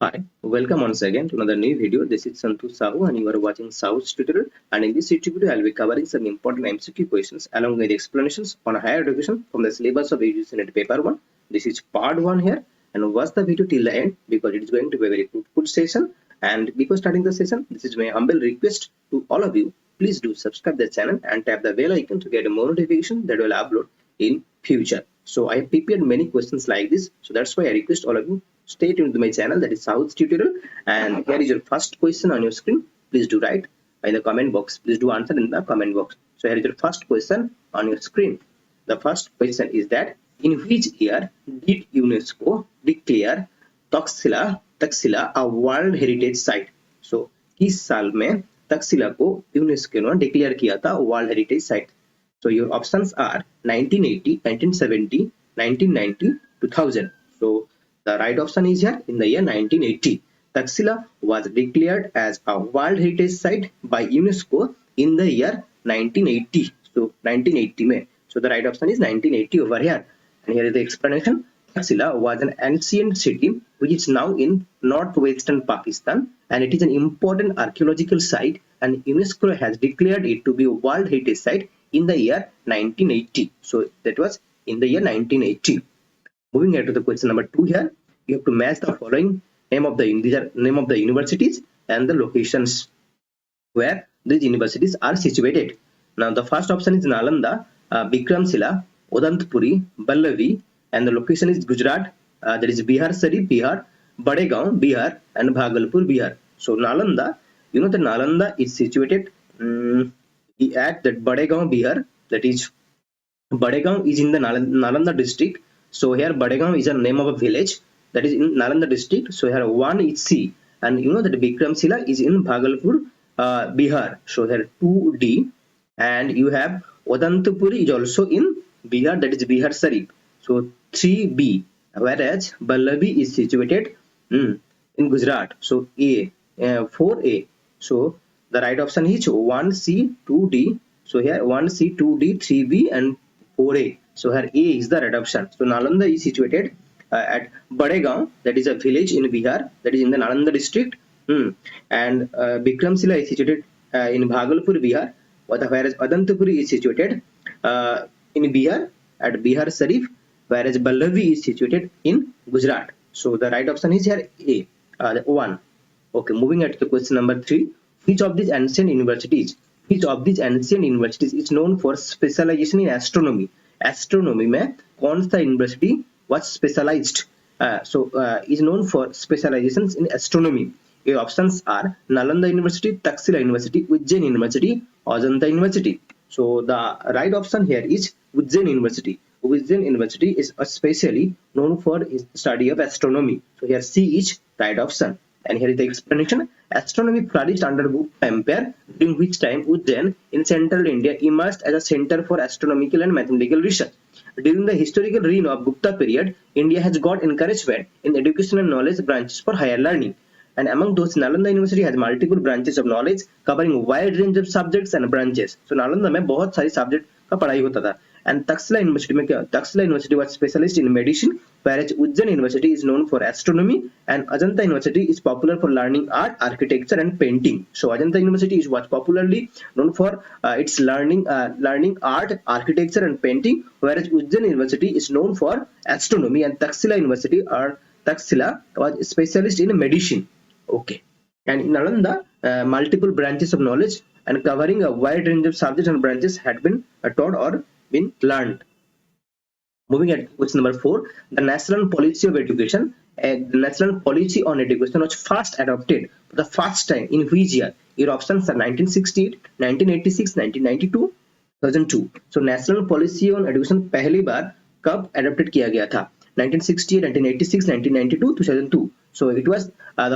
Hi, welcome once again to another new video. This is Santu Sahu and you are watching Sahu's tutorial, and in this video I will be covering some important MCQ questions along with explanations on higher education from the syllabus of UGC NET Paper 1. This is part 1 here, and watch the video till the end because it is going to be a very fruitful session. And before starting the session, this is my humble request to all of you. Please do subscribe the channel and tap the bell icon to get more notification that will upload in future. So I have prepared many questions like this, so that's why I request all of you stay tuned to my channel, that is South's tutorial. And here is your first question on your screen. Please do write in the comment box. Please do answer in the comment box. So here is your first question on your screen. The first question is that in which year did UNESCO declare Takshashila a World Heritage Site? So किस साल में तक्षशिला को UNESCO ने declare किया था world heritage site? So your options are 1980, 1970, 1990, 2000. So the right option is here in the year 1980. Takshila was declared as a World Heritage Site by UNESCO in the year 1980. So 1980 में. So the right option is 1980 over here. And here is the explanation. Takshila was an ancient city which is now in northwestern Pakistan, and it is an important archaeological site, and UNESCO has declared it to be a World Heritage Site in the year 1980. So that was in the year 1980. Moving ahead to the question number 2 here, you have to match the following name of the universities and the locations where these universities are situated. Now the first option is Nalanda, Bikramshila, Udantapuri, Ballavi, and the location is Gujarat. That is Bihar Sharif, Bihar, Badegaon, Bihar, and Bhagalpur, Bihar. So Nalanda, you know, the Nalanda is situated at that Badegaon, Bihar. That is Badegaon is in the Nalanda district. So here Badegaon is a name of a village that is in Nalanda district. So here 1 is C, and you know that Bikramshila is in Bhagalpur, Bihar. So here 2D, and you have Udantapuri is also in Bihar, that is Bihar Sharif. So 3B, whereas Ballavi is situated in Gujarat. So A, 4A. So the right option is 1C, 2D. So here 1C, 2D, 3B, and 4A. So here A is the right option. So Nalanda is situated at Badegaon, that is a village in Bihar, that is in the Nalanda district. And Bikramshila is situated in Bhagalpur, Bihar, whereas Udantapuri is situated in Bihar at Bihar Sharif, whereas Ballavi is situated in Gujarat. So the right option is here A, 1. Okay, moving on to the question number 3. Which of these ancient universities is known for specialization in astronomy? Astronomy में कौन सा university was specialized? Is known for specializations in astronomy. Your options are Nalanda University, Takshila University, Ujjain University, Ajanta University. So the right option here is Ujjain University. Ujjain University is especially known for its study of astronomy. So here C is right option. And here is the explanation. Astronomy flourished under Gupta Empire, during which time Ujjain in central India emerged as a center for astronomical and mathematical research. During the historical reign of Gupta period, India has got encouragement in education and knowledge branches for higher learning. And among those, Nalanda University has multiple branches of knowledge covering a wide range of subjects and branches. So Nalanda में बहुत सारी subject का पढ़ाई होता था. And Takshila University में क्या? Takshila University was specialist in medicine, whereas Ujjain University is known for astronomy, and Ajanta University is popular for learning art, architecture, and painting. So Ajanta University is what popularly known for its learning art, architecture, and painting, whereas Ujjain University is known for astronomy, and Takshila University was specialist in medicine. Okay, and in Nalanda, multiple branches of knowledge and covering a wide range of subjects and branches had been taught or been learned. Moving at question number 4, the National Policy of Education. The National Policy on Education was first adopted for the first time in which year? Your options are 1968, 1986, 1992, 2002. So National Policy on Education पहली बार कब adopted किया गया था? 1968, 1986, 1992, 2002. So it was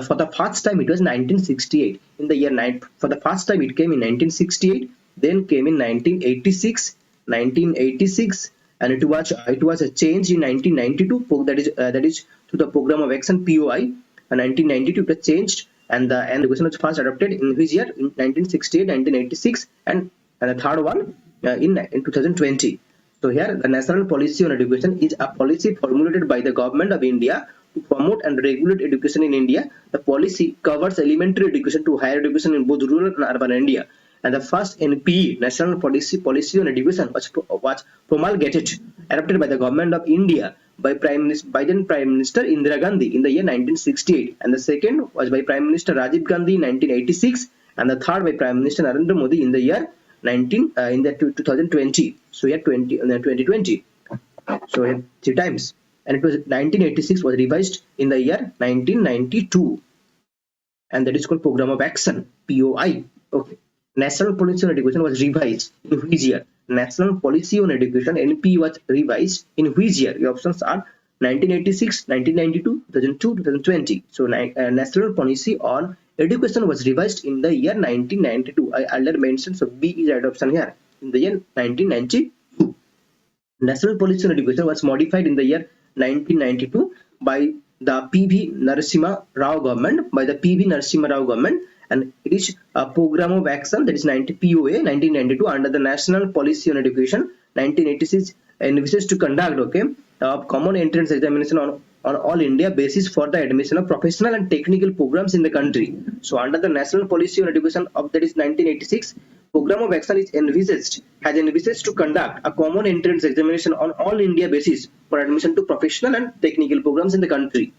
for the first time it was 1968. In the year for the first time it came in 1968, then came in 1986, 1986, and it was a change in 1992. That is through the Program of Action POI. 1992 it was changed, and the education was first adopted in which year? In 1968, 1986, and the third one in 2020. So here the National Policy on Education is a policy formulated by the Government of India to promote and regulate education in India. The policy covers elementary education to higher education in both rural and urban India. And the first NPE, National Policy on Education, was promulgated, adopted by the government of India by then Prime Minister Indira Gandhi in the year 1968, and the second was by Prime Minister Rajiv Gandhi in 1986, and the third by Prime Minister Narendra Modi in the year 2020. So here 2020. So here 3 times, and it was 1986 was revised in the year 1992, and that is called Program of Action, POI. Okay. National Policy on Education was revised in which year? National Policy on Education (NP) was revised in which year? Your options are 1986, 1992, 2002, 2020. So National Policy on Education was revised in the year 1992. I earlier mentioned, so B is right option here, in the year 1992. National Policy on Education was modified in the year 1992 by the P.V. Narasimha Rao government, and it is a Program of Action, that is POA 1992, under the National Policy on Education. 1986 envisages to conduct common entrance examination on all India basis for the admission of professional and technical programs in the country. So under the National Policy on Education of, that is 1986, Program of Action has envisaged to conduct a common entrance examination on all India basis for admission to professional and technical programs in the country.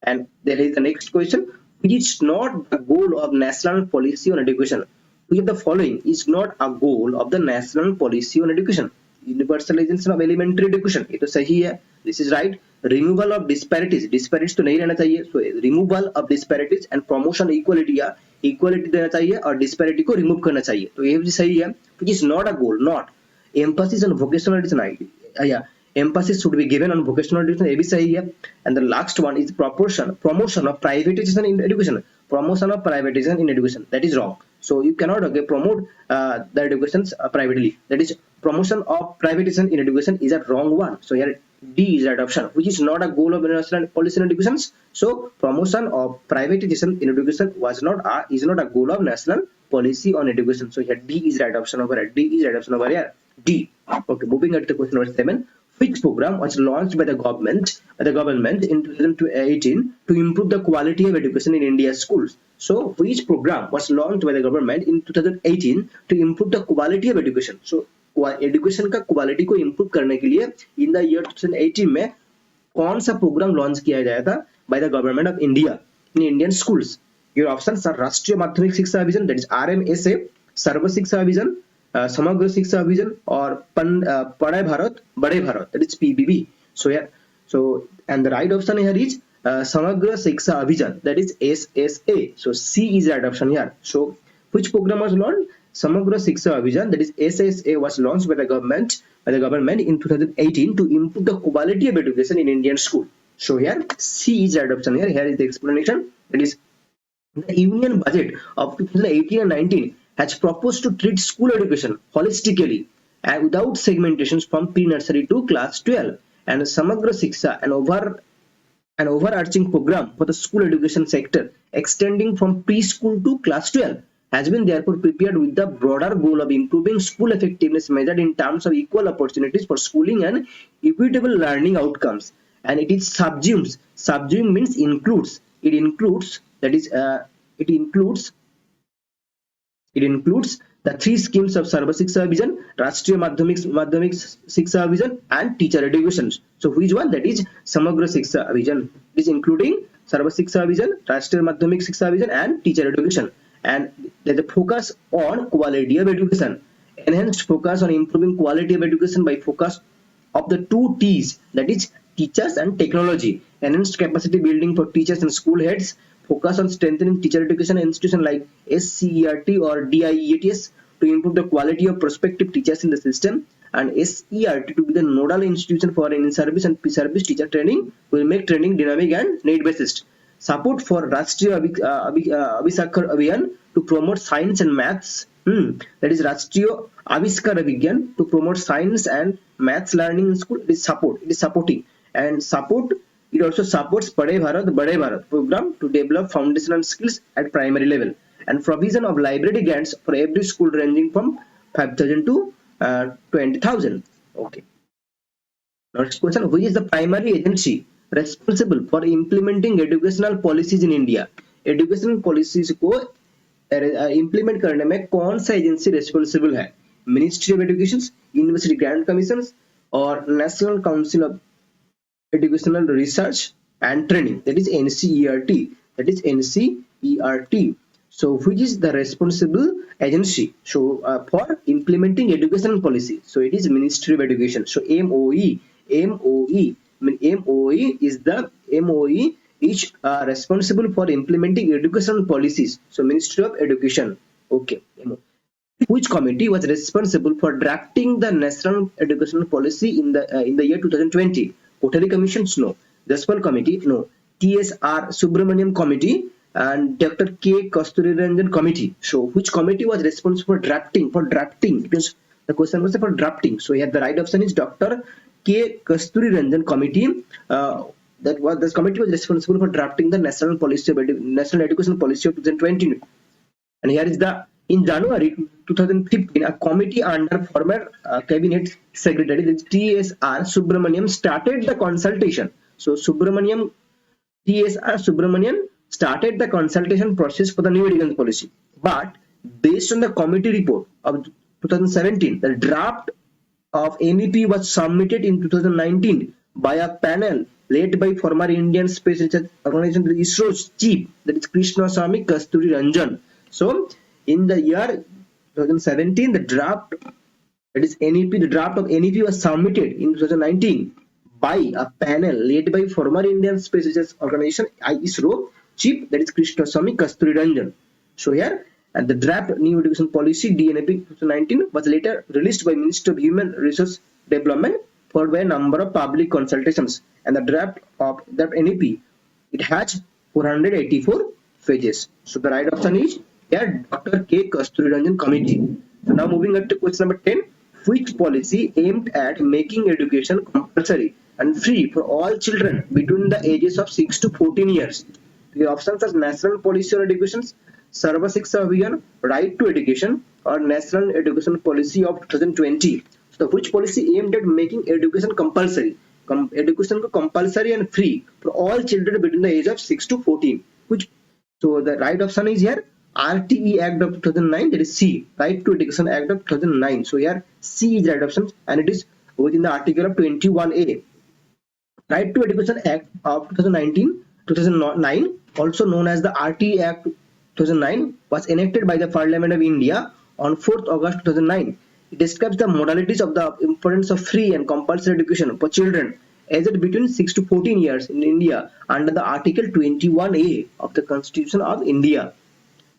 And there is the next question: which is not the goal of National Policy on Education? Which of the following is not a goal of the National Policy on Education? Universalization of elementary education, ये तो सही है, this is right. Removal of disparities तो नहीं रहना चाहिए, so removal of disparities and promotion equality, या equality देना चाहिए और disparity को remove करना चाहिए, तो ये भी सही है. Which is not a goal, not. Emphasis on vocational education, emphasis should be given on vocational education, ये भी सही है. And the last one is promotion of privatization in education. Promotion of privatization in education, that is wrong. So you cannot promote the educations privately. That is, promotion of privatization in education is a wrong one. So here D is right option, which is not a goal of national policy in education. So promotion of privatization in education is not a goal of national policy on education. So here D is right option over here. D is right option over here. D. Okay, moving on to question number 7. Which program was launched by the government in 2018 to improve the quality of education in India's schools? So which program was launched by the government in 2018 to improve the quality of education? So education का quality को improve करने के लिए in the year 2018 में कौन सा program launch किया गया था by the government of India in Indian schools? Your options are राष्ट्रीय माध्यमिक शिक्षा अभियान, that is RMSA, सर्व शिक्षा अभियान, समग्र शिक्षा अभियान, और पढ़े भारत बड़े Bharat, that is PBB. So and the right option here is समग्र शिक्षा अभियान, that is SSA. So C is the right option here. So which program was launched? Samagra Shiksha Abhijan, that is SSA, was launched by the government in 2018 to improve the quality of education in Indian school. So here C is the right option here. Here is the explanation. That is, the Union Budget of 2018 and 19 has proposed to treat school education holistically and without segmentations from pre-nursery to class 12. And Samagra Shiksha, an overarching program for the school education sector extending from preschool to class 12, has been therefore prepared with the broader goal of improving school effectiveness measured in terms of equal opportunities for schooling and equitable learning outcomes. And it is subsumes means includes, it includes the three schemes of Sarva Shiksha Abhijan, Rashtriya Madhyamik Shiksha Abhijan, and teacher education. So which one? That is Samagra Shiksha Abhijan. It is including Sarva Shiksha Abhijan, Rashtriya Madhyamik Shiksha Abhijan, and teacher education. And there's a focus on quality of education, enhanced focus on improving quality of education by focus of the two T's, that is teachers and technology, enhanced capacity building for teachers and school heads, focus on strengthening teacher education institutions like SCERT or DIETS to improve the quality of prospective teachers in the system, and SERT to be the nodal institution for in-service and pre-service teacher training will make training dynamic and need-based. Support for Rashtriya Avisakhar Abhiyan to promote science and maths, that is Rashtriya Aviskar Abhiyan to promote science and maths learning in school. It is supporting, and it also supports Padhe Bharat Bade Bharat program to develop foundational skills at primary level, and provision of library grants for every school ranging from 5,000 to 20,000. Okay. Next question: which is the primary agency responsible for implementing educational policies in India? Educational policies को implement करने में कौन सा agency responsible है? Ministry of Education, University Grant Commissions, or National Council of Educational Research and Training, that is NCERT. That is NCERT. So which is the responsible agency so for implementing educational policy? So it is Ministry of Education. So MOE is responsible for implementing educational policies. So Ministry of Education. Okay. Which committee was responsible for drafting the national educational policy in the year 2020? Kothari Commissions? No. Jaspal Committee? No. TSR Subramaniam Committee and Dr. K. Kasturiranjan Committee. So which committee was responsible for drafting? Because the question was for drafting. So here the right option is Dr. K. Kasturiranjan Committee. This committee was responsible for drafting the national education policy of 2020. And here is in January 2015, a committee under former cabinet secretary, the TSR Subramaniam, started the consultation. So TSR Subramaniam started the consultation process for the new education policy. But based on the committee report of 2017, the draft of NEP was submitted in 2019 by a panel led by former Indian Space Research Organization, the ISRO's chief, that is Krishnaswamy Kasturiranjan. So in the year 2017, the draft, that is NEP, the draft of NEP was submitted in 2019 by a panel led by former Indian Space Research Organization, ISRO chief, that is Krishnaswamy Kasturiranjan. So here, and the draft new education policy DNP 2019 was later released by Ministry of Human Resource Development, followed by a number of public consultations. And the draft of that NEP, it has 484 pages. So the right option is here, Dr. K. Kasturiranjan Committee. So now moving on to question number 10. Which policy aimed at making education compulsory and free for all children between the ages of 6 to 14 years? The options are National Policy on Education, Sarva Shiksha Abhiyan, Right to Education, or National Education Policy of 2020. So which policy aimed at making education compulsory? Education compulsory and free for all children between the age of 6 to 14. So the right option is here RTE Act of 2009, that is C, Right to Education Act of 2009. So here C is right option and it is within the article of 21A. Right to Education Act of 2009, also known as the RTE Act 2009, was enacted by the Parliament of India on 4th August 2009. It describes the modalities of the importance of free and compulsory education for children aged between 6 to 14 years in India under the Article 21A of the Constitution of India.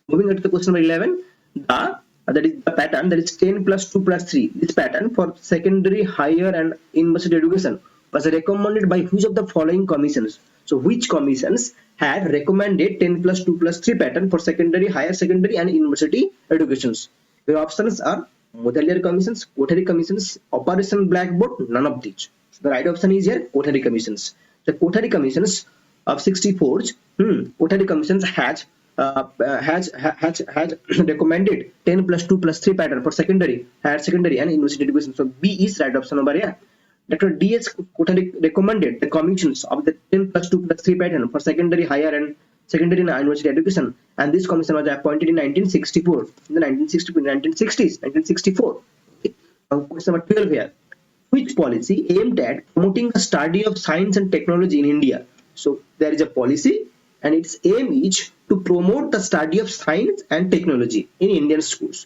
Moving on to the question number 11, that is the pattern, that is 10 plus 2 plus 3. This pattern for secondary, higher and university education was recommended by which of the following commissions? So which commissions had recommended 10 plus 2 plus 3 pattern for secondary, higher secondary and university educations? Your options are Mudaliar commissions, Kothari commissions, Operation Blackboard, none of these. So the right option is here Kothari commissions. The Kothari commissions of 64, Kothari commissions has recommended 10 plus 2 plus 3 pattern for secondary, higher secondary and university education. So B is right option over here. Dr. D.H. Kothari recommended the commissions of the 10 plus 2 plus 3 pattern for secondary, higher and secondary and university education, and this commission was appointed in 1964, in the 1964. Okay. Now question number 12 here. Which policy aimed at promoting the study of science and technology in India? So there is a policy and its aim is to promote the study of science and technology in Indian schools.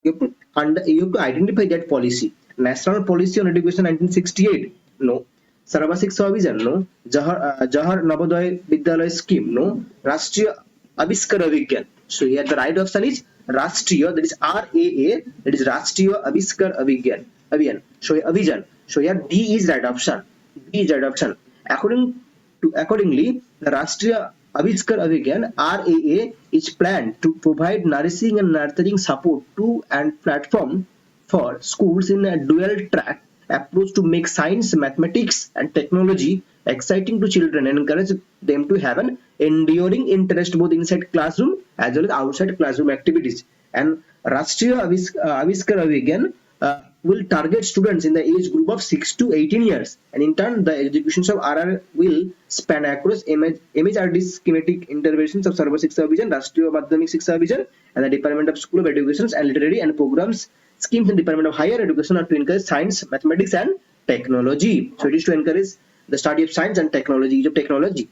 You have to identify that policy. National Policy on Education 1968, no. Sarva Shiksha Abhiyan, no. Jahar Navodaya Vidyalaya Scheme, no. Rashtriya Aviskar Abhiyan. So here the right option is Rashtriya, that is RAA, that is Rashtriya Aviskar Abhiyan. So Abhiyan. So here D is right option. D is right option. Accordingly, the Rashtriya Aviskar Abhiyan RAA is planned to provide nourishing and nurturing support to and platform for schools in a dual track approach to make science, mathematics and technology exciting to children and encourage them to have an enduring interest both inside classroom as well as outside classroom activities. And Rashtriya Aviskar Abhiyan will target students in the age group of 6 to 18 years, and in turn the executions of RR will span across MHRD schematic interventions of Sarva Shiksha Abhiyan, Rashtriya Madhyamik Shiksha Abhiyan, and the Department of School of Education and Literary and Programs schemes in Department of Higher Education are to encourage science, mathematics, and technology. So it is to encourage the study of science and technology, use of technology.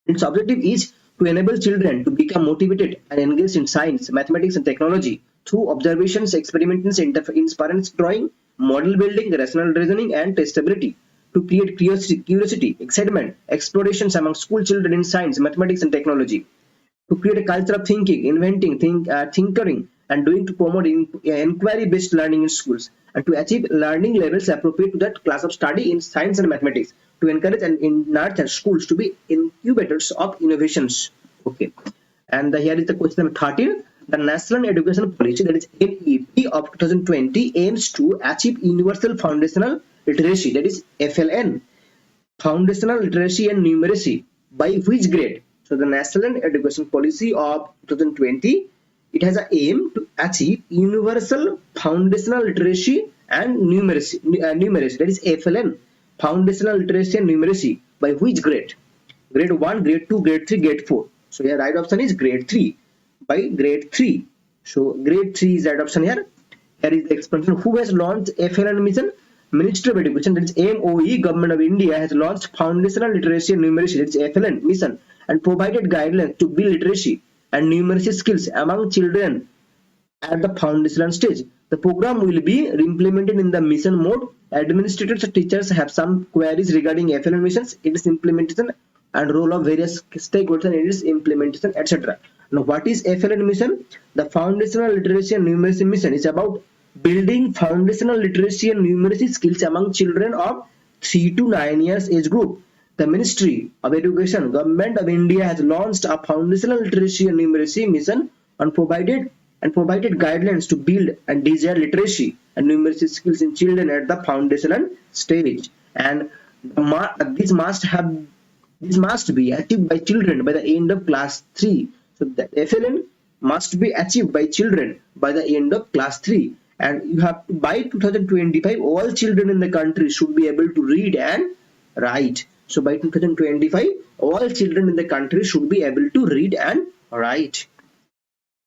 Its objective is to enable children to become motivated and engaged in science, mathematics, and technology through observations, experiments, inference drawing, model building, rational reasoning, and testability, to create curiosity, excitement, explorations among school children in science, mathematics, and technology, to create a culture of thinking, inventing, tinkering, and doing, to promote inquiry-based learning in schools, and to achieve learning levels appropriate to that class of study in science and mathematics, to encourage and nurture schools to be incubators of innovations. Okay, and here is the question number 13. The National Education Policy, that is NEP of 2020, aims to achieve universal foundational literacy, that is FLN, foundational literacy and numeracy, by which grade? So the National Education Policy of 2020, it has an aim to achieve universal foundational literacy and numeracy, that is FLN, foundational literacy and numeracy, by which grade? Grade 1, grade 2, grade 3, grade 4. So here right option is grade 3, by grade 3. So grade 3 is right option here. Here is the explanation. Who has launched FLN mission? Ministry of Education, that is MOE, Government of India, has launched foundational literacy and numeracy, that is FLN mission, and provided guidelines to build literacy and numeracy skills among children at the foundational stage. The program will be implemented in the mission mode. Administrators and teachers have some queries regarding FLN missions, its implementation, and role of various stakeholders in its implementation, etc. Now, what is FLN mission? The foundational literacy and numeracy mission is about building foundational literacy and numeracy skills among children of 3 to 9 years age group. The Ministry of Education, Government of India, has launched a foundational literacy and numeracy mission and provided guidelines to build and desire literacy and numeracy skills in children at the foundational stage. And this must be achieved by children by the end of class 3. So the FLN must be achieved by children by the end of class 3. And you have to, by 2025, all children in the country should be able to read and write. So by 2025, all children in the country should be able to read and write.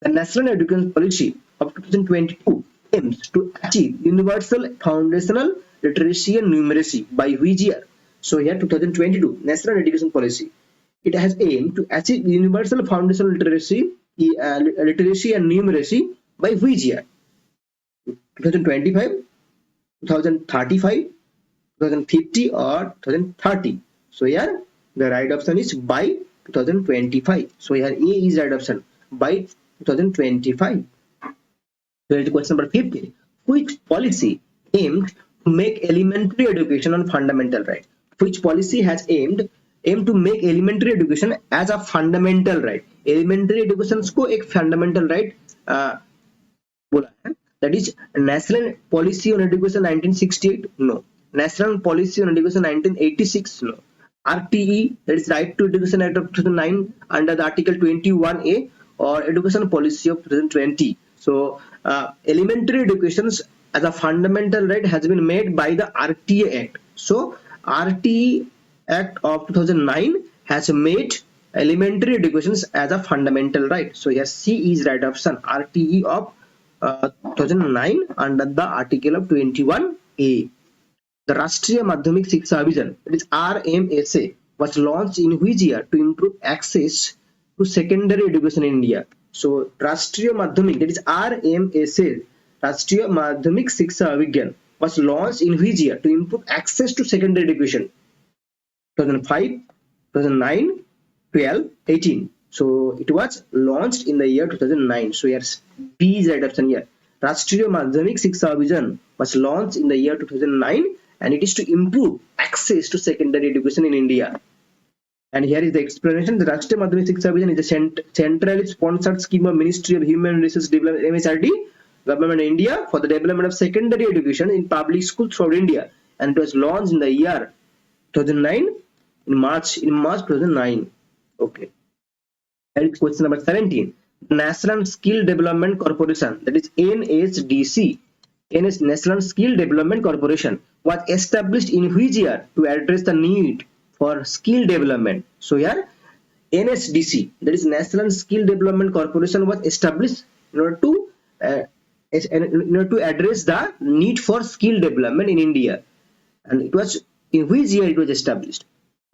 The National Education Policy of 2022 aims to achieve universal foundational literacy and numeracy by which year? So here 2022 National Education Policy, it has aimed to achieve universal foundational literacy and numeracy by which year? 2025, 2035, 2050, or 2030. So here the right option is by 2025. So here A is right option, by 2025. So here's question number 50. Which policy aimed to make elementary education a fundamental right? Which policy has aimed to make elementary education as a fundamental right? Elementary education को एक fundamental right बोला है. That is National Policy on Education 1968. No. National Policy on Education 1986. No. RTE, that is Right to Education Act of 2009 under the Article 21A, or Education Policy of 2020. So elementary education as a fundamental right has been made by the RTA Act. So RTE Act of 2009 has made elementary education as a fundamental right. So yes, C is right option, RTE of 2009 under the article of 21A. The Rashtriya Madhyamik Shiksha Abhiyan, that is RMSA, was launched in which year to improve access to secondary education in India? So Rashtriya Madhyamik, that is RMSA, Rashtriya Madhyamik Shiksha Abhiyan, was launched in which year to improve access to secondary education? 2005, 2009, 12, 18. So it was launched in the year 2009. So yes, B is right option here. Rashtriya Madhyamik Shiksha Abhiyan was launched in the year 2009, and it is to improve access to secondary education in India. And here is the explanation. The Rashtriya Madhyamik Shiksha Abhiyan is a centrally sponsored scheme of Ministry of Human Resources Development, MHRD, Government of India, for the development of secondary education in public schools throughout India, and it was launched in the year 2009, in March 2009. Okay. And question number 17. National Skill Development Corporation, that is NSDC, NS National Skill Development Corporation was established in which year to address the need for skill development? So here NSDC, that is National Skill Development Corporation, was established in order to address the need for skill development in India. And it was in which year it was established?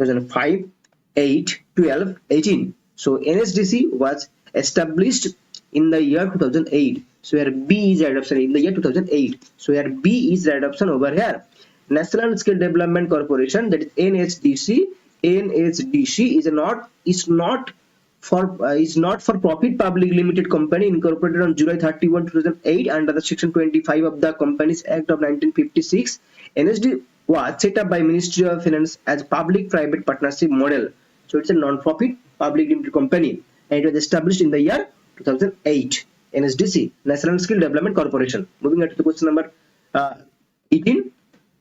2005, 8, 12, 18. So NSDC was established in the year 2008. So here B is right option in the year 2008. So here B is right option over here. National Skill Development Corporation, that is NSDC. NSDC is not for profit public limited company incorporated on July 31, 2008 under the section 25 of the Companies Act of 1956. NSD was set up by Ministry of Finance as public private partnership model. So it's a non-profit public limited company and it was established in the year 2008. NSDC, National Skill Development Corporation. Moving on to the question number 18.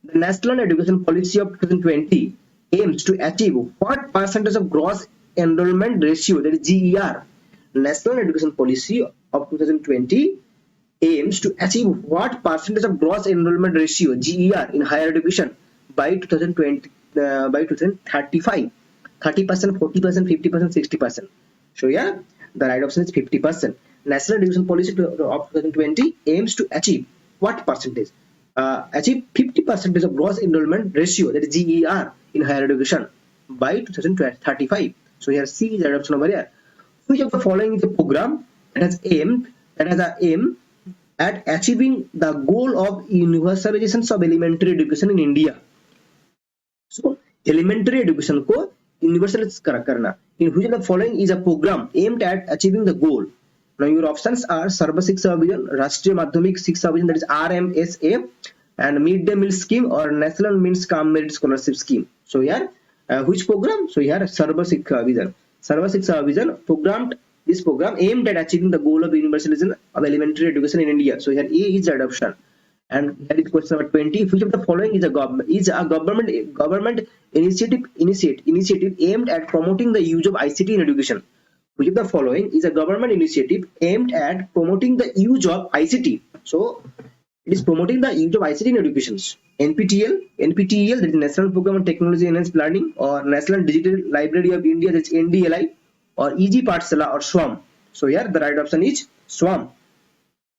The National Education Policy of 2020 aims to achieve what percentage of gross enrollment ratio, that is GER? National Education Policy of 2020 aims to achieve what percentage of gross enrollment ratio, GER, in higher education by 2020 by 2035? 30%, 40%, 50%, 60%. So yeah, the right option is 50%. National Education Policy of 2020 aims to achieve what percentage? Achieve 50% of gross enrollment ratio, that is GER, in higher education by 2035. So here C is the right option over here. Which of the following is a program that has an aim at achieving the goal of universalization of elementary education in India? So elementary education को universalize करना. In which of the following is a program aimed at achieving the goal? Now your options are Sarva Shiksha Abhiyan, Rashtriya Madhyamik Shiksha Abhiyan, that is RMSA, and Mid-Day Meal Scheme or National Means Kam Merit Scholarship Scheme. So here which program? So here Sarva Shiksha Abhiyan. Sarva Shiksha Abhiyan programmed this program aimed at achieving the goal of universalization of elementary education in India. So here A is the right option. And here is question number 20. Which of the following is a government initiative aimed at promoting the use of ICT in education? Which of the following is a government initiative aimed at promoting the use of ICT? So it is promoting the use of ICT in education. NPTEL, that is National Program on Technology Enhanced Learning, or National Digital Library of India, that's NDLI, or EG Pathshala, or SWAM. So here the right option is SWAM.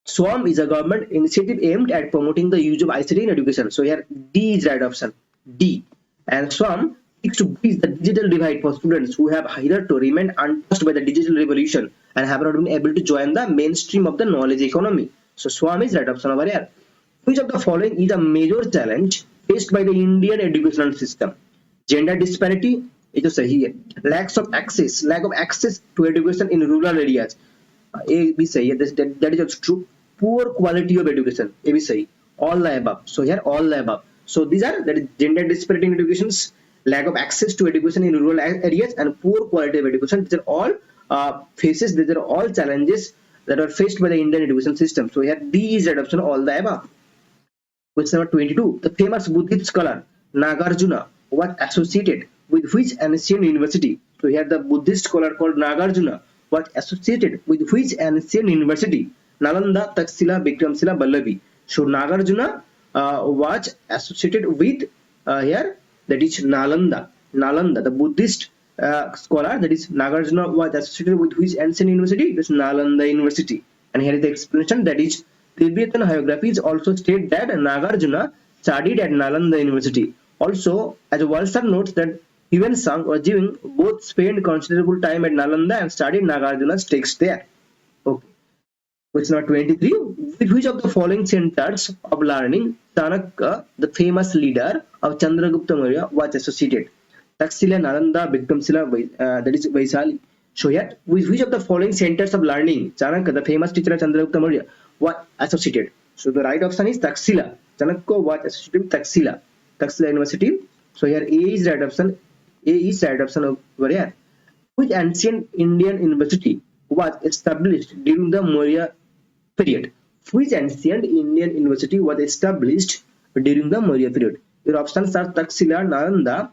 SWAM is a government initiative aimed at promoting the use of ICT in education. So here D is right option, D. And SWAM seeks to bridge the digital divide for students who have hitherto remained untouched by the digital revolution and have not been able to join the mainstream of the knowledge economy. So SWAM is right option over here. Which of the following is a major challenge faced by the Indian educational system? Gender disparity, ये तो सही है. Lack of access to education in rural areas, ये भी सही है. That is also true. Poor quality of education, ये भी सही. All the above. So here all the above. So these are, that is gender disparity in education, lack of access to education in rural areas, and poor quality of education. These are all these are all challenges that are faced by the Indian education system. So here D is right option, all the above. Question number 22. The famous Buddhist scholar Nagarjuna was associated with which ancient university? So here the Buddhist scholar called Nagarjuna was associated with which ancient university? Nalanda, Taxila, Bikramshila, Vallavi. So Nagarjuna was associated with here, that is Nalanda. The Buddhist scholar, that is Nagarjuna, was associated with which ancient university? It is Nalanda University. And here is the explanation, that is Tibetan hagiographies also state that Nagarjuna studied at Nalanda University. Also, as Walser notes that Huan Sang or Jiving both spent considerable time at Nalanda and studied Nagarjuna's text there. Okay. Question number 23. With which of the following centers of learning Chanakya, the famous leader of Chandragupta Maurya, was associated? Taxila, Nalanda, Bikramshila, that is Vaishali. So here, with which of the following centers of learning Chanakya, the famous teacher of Chandragupta Maurya, was associated? So the right option is Taxila. Chanakya was associated with Taxila University. So here A is right option. A is right option over here. Which ancient Indian university was established during the Maurya period? Which ancient Indian university was established during the Maurya period? Your options are Taxila, Nalanda,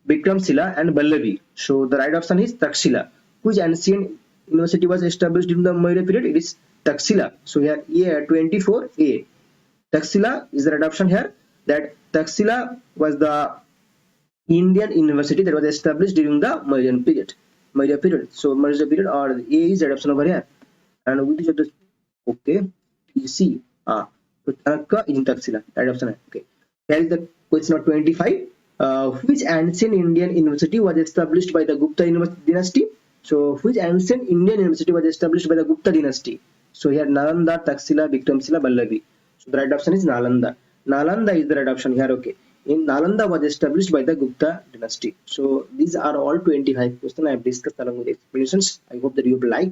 Bikramshila, and Vallavi. So the right option is Taxila. Which ancient university was established during the Maurya period? It is Taxila. So here 24A. Taxila is the right option here. That Taxila was the Indian university that was established during the Mauryan period. Maurya period. So Maurya period, or A is the right option over here. And which of the okay, you see, so Chanakya is in Taxila. Right option. Okay. Here is the question number 25. Which ancient Indian university was established by the Gupta dynasty? So which ancient Indian university was established by the Gupta dynasty? So here Nalanda, Taxila, Vikramshila, Vallavi. So the right option is Nalanda. Nalanda is the right option here. Okay. In Nalanda was established by the Gupta dynasty. So these are all 25 questions I have discussed along with explanations. I hope that you will like.